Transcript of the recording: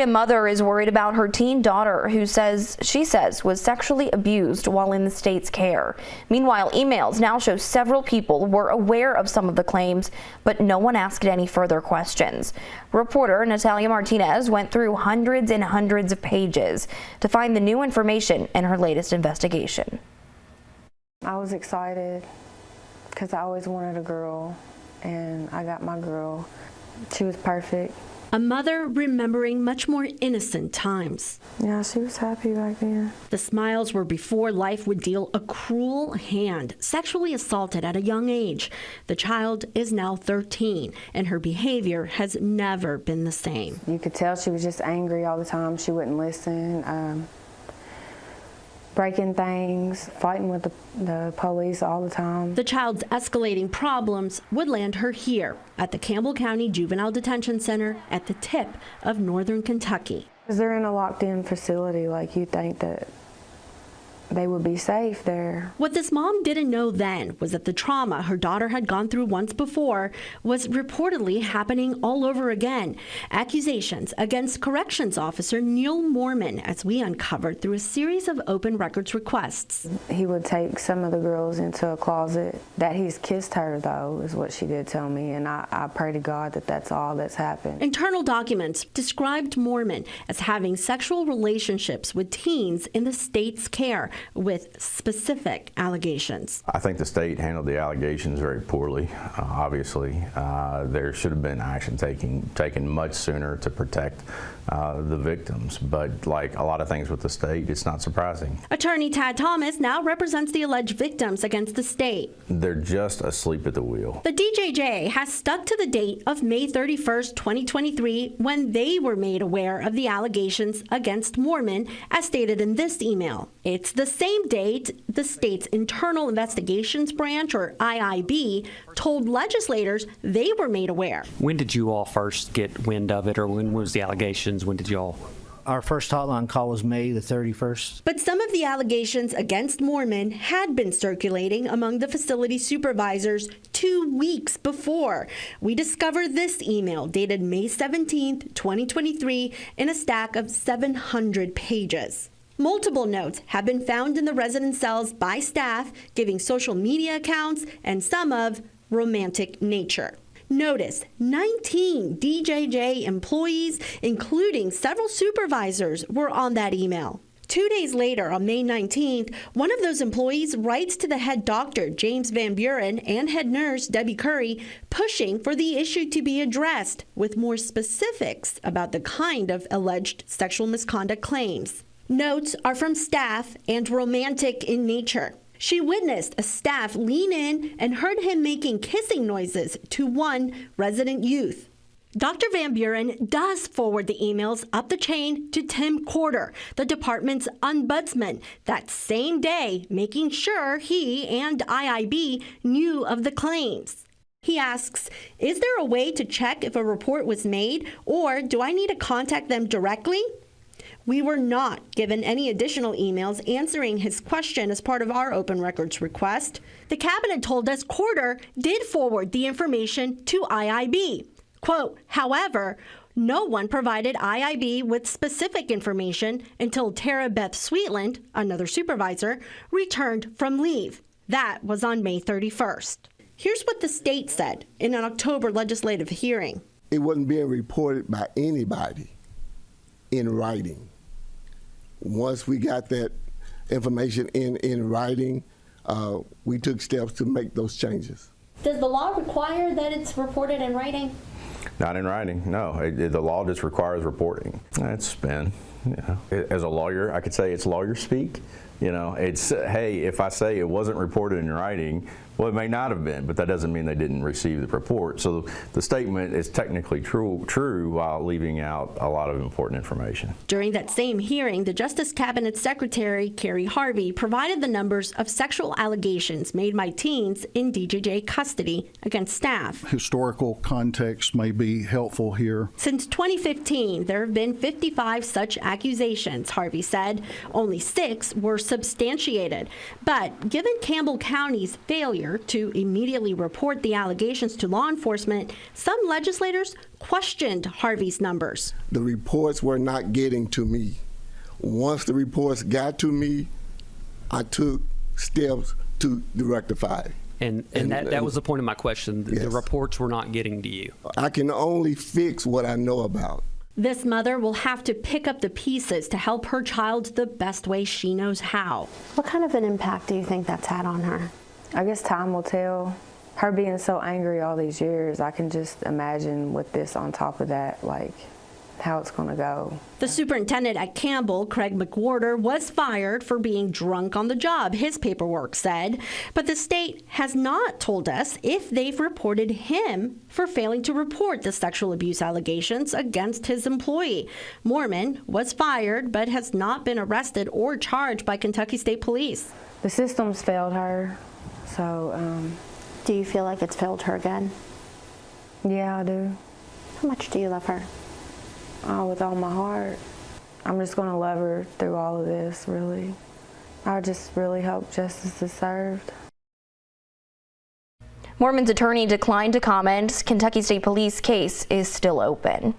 A mother is worried about her teen daughter who she says was sexually abused while in the state's care. Meanwhile, emails now show several people were aware of some of the claims, but no one asked any further questions. Reporter Natalia Martinez went through hundreds and hundreds of pages to find the new information in her latest investigation. I was excited because I always wanted a girl, and I got my girl. She was perfect. A mother remembering much more innocent times. Yeah, she was happy back then. The smiles were before life would deal a cruel hand, sexually assaulted at a young age. The child is now 13, and her behavior has never been the same. You could tell she was just angry all the time. She wouldn't listen. Breaking things, fighting with the police all the time. The child's escalating problems would land her here at the Campbell County Juvenile Detention Center at the tip of northern Kentucky. Because they're in a locked-in facility, like you think that they would be safe there. What this mom didn't know then was that the trauma her daughter had gone through once before was reportedly happening all over again. Accusations against corrections officer Neil Mormon, as we uncovered through a series of open records requests. He would take some of the girls into a closet. That he's kissed her, though, is what she did tell me, and I pray to God that that's all that's happened. Internal documents described Mormon as having sexual relationships with teens in the state's care, with specific allegations. I think the state handled the allegations very poorly, obviously. There should have been action taken much sooner to protect the victims, but like a lot of things with the state, it's not surprising. Attorney Tad Thomas now represents the alleged victims against the state. They're just asleep at the wheel. The DJJ has stuck to the date of May 31st, 2023, when they were made aware of the allegations against Mormon, as stated in this email. It's the same date the state's Internal Investigations Branch, or IIB, told legislators they were made aware. When did you all first get wind of it, or when was the allegations? When did you all? Our first hotline call was May the 31st. But some of the allegations against Mormon had been circulating among the facility supervisors 2 weeks before. We discovered this email dated May 17th, 2023, in a stack of 700 pages. Multiple notes have been found in the resident cells by staff giving social media accounts and some of romantic nature. Notice 19 DJJ employees, including several supervisors, were on that email. 2 days later, on May 19th, one of those employees writes to the head doctor, James Van Buren, and head nurse, Debbie Curry, pushing for the issue to be addressed with more specifics about the kind of alleged sexual misconduct claims. Notes are from staff and romantic in nature. She witnessed a staff lean in and heard him making kissing noises to one resident youth. Dr. Van Buren does forward the emails up the chain to Tim Corder, the department's ombudsman, that same day, making sure he and IIB knew of the claims. He asks, is there a way to check if a report was made, or do I need to contact them directly? We were not given any additional emails answering his question as part of our open records request. The cabinet told us Corder did forward the information to IIB. Quote, however, no one provided IIB with specific information until Tara Beth Sweetland, another supervisor, returned from leave. That was on May 31st. Here's what the state said in an October legislative hearing. It wasn't being reported by anybody in writing. Once we got that information in writing, we took steps to make those changes. Does the law require that it's reported in writing? Not in writing, no. The law just requires reporting. It's spin. As a lawyer, I could say it's lawyer speak. It's, hey, if I say it wasn't reported in writing, well, it may not have been, but that doesn't mean they didn't receive the report. So the statement is technically true while leaving out a lot of important information. During that same hearing, the Justice Cabinet Secretary, Carrie Harvey, provided the numbers of sexual allegations made by teens in DJJ custody against staff. Historical context may be helpful here. Since 2015, there have been 55 such accusations, Harvey said. Only 6 were substantiated. But given Campbell County's failure to immediately report the allegations to law enforcement, some legislators questioned Harvey's numbers. The reports were not getting to me. Once the reports got to me, I took steps to rectify. And that was the point of my question. The Yes. reports were not getting to you. I can only fix what I know about. This mother will have to pick up the pieces to help her child the best way she knows how. What kind of an impact do you think that's had on her? I guess time will tell. Her being so angry all these years, I can just imagine with this on top of that, like, how it's going to go. The superintendent at Campbell, Craig McWhorter, was fired for being drunk on the job, his paperwork said. But the state has not told us if they've reported him for failing to report the sexual abuse allegations against his employee. Mormon was fired but has not been arrested or charged by Kentucky State Police. The system's failed her, so Do you feel like it's failed her again? yeah, I do. How much do you love her? Oh, with all my heart. I'm just going to love her through all of this, really. I just really hope justice is served. Mormon's attorney declined to comment. Kentucky State Police case is still open.